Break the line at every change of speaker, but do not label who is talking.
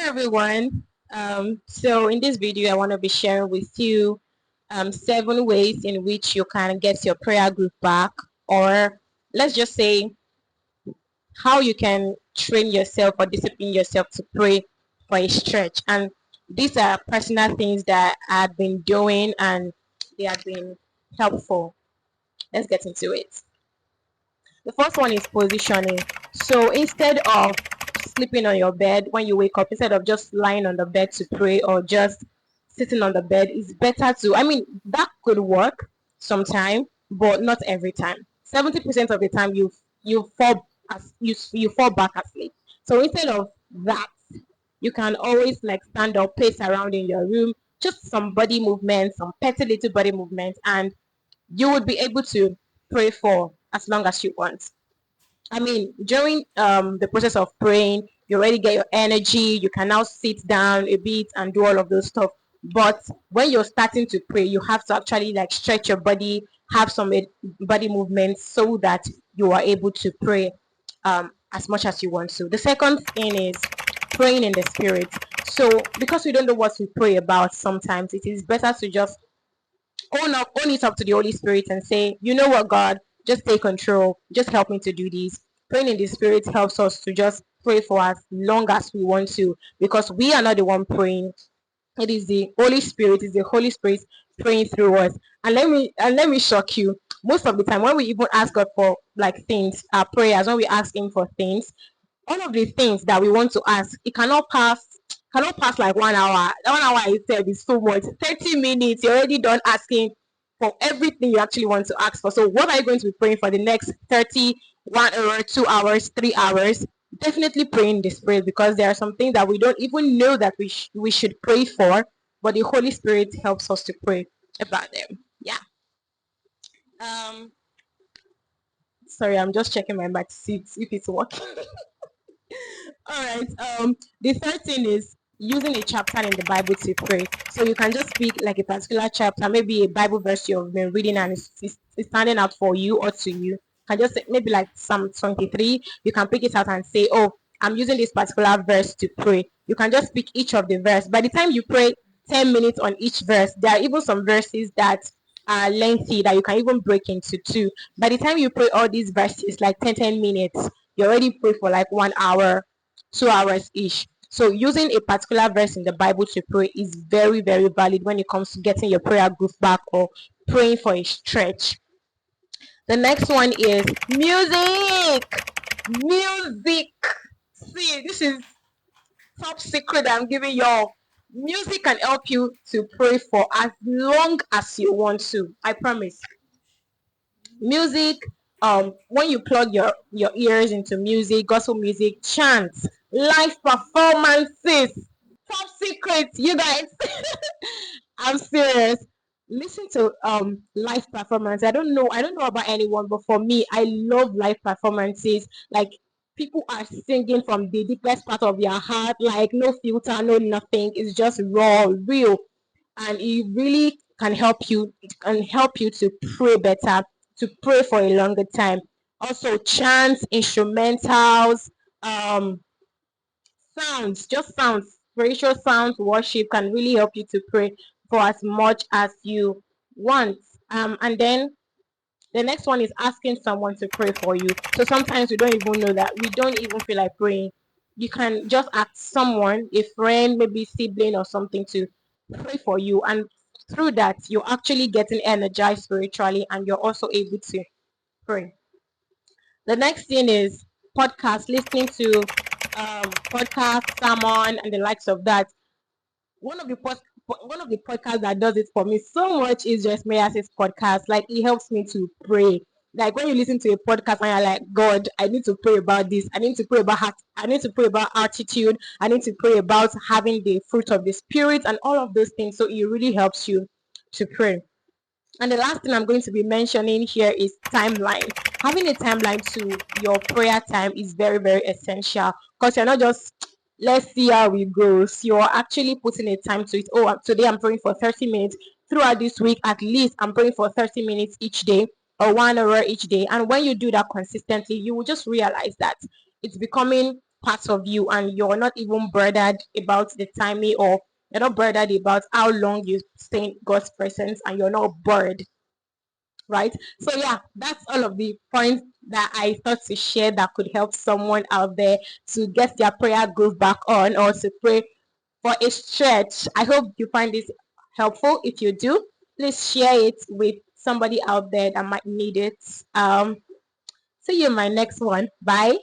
everyone. So in this video, I want to be sharing with you 7 ways in which you can get your prayer group back, or let's just say how you can train yourself or discipline yourself to pray for a stretch. And these are personal things that I've been doing, and they have been helpful. Let's get into it. The first one is positioning. So instead of sleeping on your bed when you wake up, instead of just lying on the bed to pray or just sitting on the bed, it's better to, I mean, that could work sometime, but not every time. 70% of the time you fall back asleep. So instead of that, you can always like stand up, pace around in your room, just some body movements, some petty little body movements, and you would be able to pray for as long as you want. I mean, during the process of praying, you already get your energy. You can now sit down a bit and do all of those stuff. But when you're starting to pray, you have to actually like stretch your body, have some body movements so that you are able to pray as much as you want to. The second thing is praying in the spirit. So because we don't know what to pray about, sometimes it is better to just own it up to the Holy Spirit and say, you know what, God, just take control. Just help me to do this. Praying in the Spirit helps us to just pray for as long as we want to, because we are not the one praying. It is the Holy Spirit, it's the Holy Spirit praying through us. And let me shock you. Most of the time when we even ask God for like things, our prayers, when we ask him for things, all of the things that we want to ask, it cannot pass like 1 hour. That 1 hour itself is so much. 30 minutes, you're already done asking for everything you actually want to ask for. So what are you going to be praying for the next 30, 1 hour, 2 hours, 3 hours? Definitely pray in the spirit, because there are some things that we don't even know that we should pray for, but the Holy Spirit helps us to pray about them. Yeah. Um Sorry, I'm just checking my mic to see if it's working. All right. The third thing is using a chapter in the Bible to pray. So you can just pick like a particular chapter, maybe a Bible verse you've been reading and it's standing out for you or to you. Can just say, maybe like Psalm 23. You can pick it out and say, "Oh, I'm using this particular verse to pray." You can just pick each of the verse. By the time you pray 10 minutes on each verse, there are even some verses that are lengthy that you can even break into two. By the time you pray all these verses, like 10 minutes, you already pray for like 1 hour, 2 hours ish. So using a particular verse in the Bible to pray is very, very valid when it comes to getting your prayer groove back or praying for a stretch. The next one is music. Music. See, this is top secret I'm giving y'all. Music can help you to pray for as long as you want to. I promise. Music, when you plug your ears into music, gospel music, chants, live performances, top secrets, you guys. I'm serious. Listen to live performance. I don't know about anyone, but for me, I love live performances. Like, people are singing from the deepest part of their heart, like no filter, no nothing. It's just raw, real, and it really can help you. It can help you to pray better, to pray for a longer time. Also, chants, instrumentals, um sounds, just sounds, spiritual sounds, worship can really help you to pray for as much as you want. And then the next one is asking someone to pray for you. So sometimes we don't even know that we don't even feel like praying. You can just ask someone, a friend, maybe sibling or something, to pray for you, and through that you're actually getting energized spiritually, and you're also able to pray. The next thing is podcast, listening to podcast, sermon, and the likes of that. One of the podcasts that does it for me so much is just Mayas's podcast. Like, it helps me to pray. Like, when you listen to a podcast and you're like, God, I need to pray about this. I need to pray about heart. I need to pray about attitude. I need to pray about having the fruit of the spirit and all of those things. So it really helps you to pray. And the last thing I'm going to be mentioning here is timeline. Having a timeline to your prayer time is very, very essential, because you're not just, let's see how it goes. You're actually putting a time to it. Oh, today I'm praying for 30 minutes. Throughout this week, at least I'm praying for 30 minutes each day, or 1 hour each day. And when you do that consistently, you will just realize that it's becoming part of you, and you're not even bothered about the timing, or you're not bothered about how long you stay in God's presence, and you're not bored, right? So yeah, that's all of the points that I thought to share that could help someone out there to get their prayer groove back on, or to pray for a stretch. I hope you find this helpful. If you do, please share it with somebody out there that might need it. See you in my next one. Bye.